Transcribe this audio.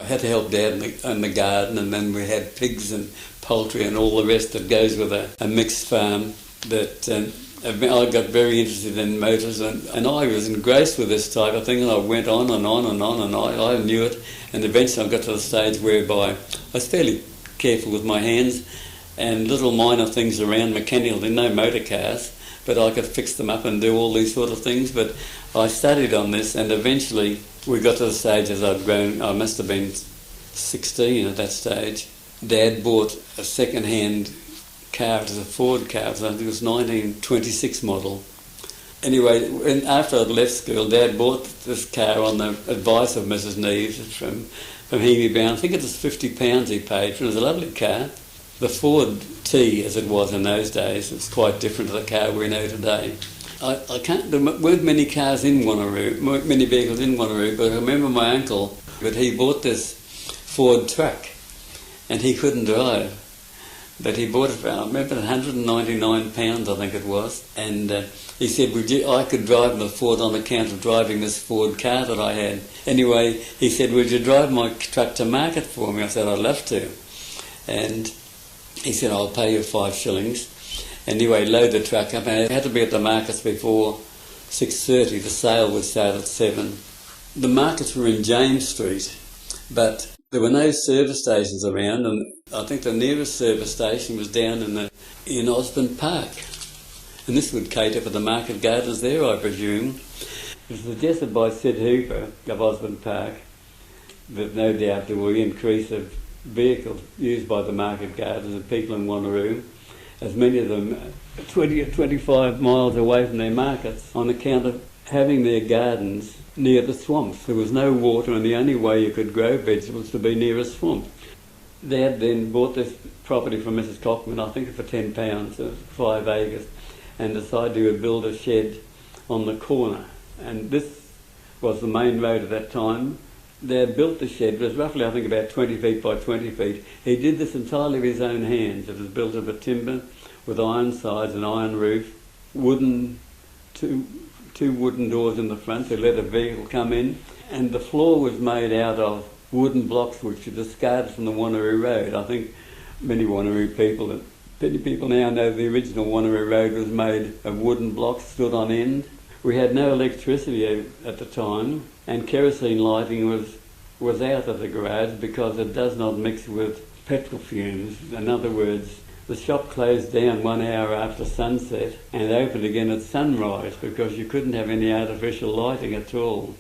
had to help Dad in the garden, and then we had pigs and poultry and all the rest that goes with a mixed farm. That I got very interested in motors, and I was engrossed with this type of thing, and I went on and on and on, and I knew it, and eventually I got to the stage whereby I was fairly careful with my hands, and little minor things around mechanical, there were no motor cars, but I could fix them up and do all these sort of things. But I studied on this, and eventually we got to the stage as I'd grown. I must have been 16 at that stage. Dad bought a second-hand car. It was a Ford car. I think it was 1926 model. Anyway, after I'd left school, Dad bought this car on the advice of Mrs. Neves from Hemy Bound. I think it was £50 he paid for it. It was a lovely car. The Ford T, as it was in those days, was quite different to the car we know today. There weren't many cars in Wanneroo, many vehicles in Wanneroo, but I remember my uncle, but he bought this Ford truck, and he couldn't drive. But he bought it for, I remember, £199, I think it was, and he said, I could drive the Ford on account of driving this Ford car that I had. Anyway, he said, would you drive my truck to market for me? I said, I'd love to. And he said, I'll pay you 5 shillings. Anyway, load the truck up, and it had to be at the markets before 6:30. The sale would start at 7. The markets were in James Street, but there were no service stations around, and I think the nearest service station was down in Osborne Park. And this would cater for the market gardeners there, I presume. It was suggested by Sid Hooper of Osborne Park that no doubt there will increase of vehicles used by the market gardeners and people in Wanneroo, as many of them 20 or 25 miles away from their markets, on account of having their gardens near the swamps. There was no water, and the only way you could grow vegetables to be near a swamp. Dad then bought this property from Mrs. Cockman, I think for £10, 5 acres, and decided he would build a shed on the corner. And this was the main road at that time. Dad built the shed. It was roughly, I think, about 20 feet by 20 feet. He did this entirely with his own hands. It was built of a timber with iron sides and iron roof, two wooden doors in the front to let a vehicle come in, and the floor was made out of wooden blocks which were discarded from the Wanneroo Road. I think many people now know the original Wanneroo Road was made of wooden blocks stood on end. We had no electricity at the time, and kerosene lighting was out of the garage because it does not mix with petrol fumes. In other words, the shop closed down 1 hour after sunset and opened again at sunrise because you couldn't have any artificial lighting at all.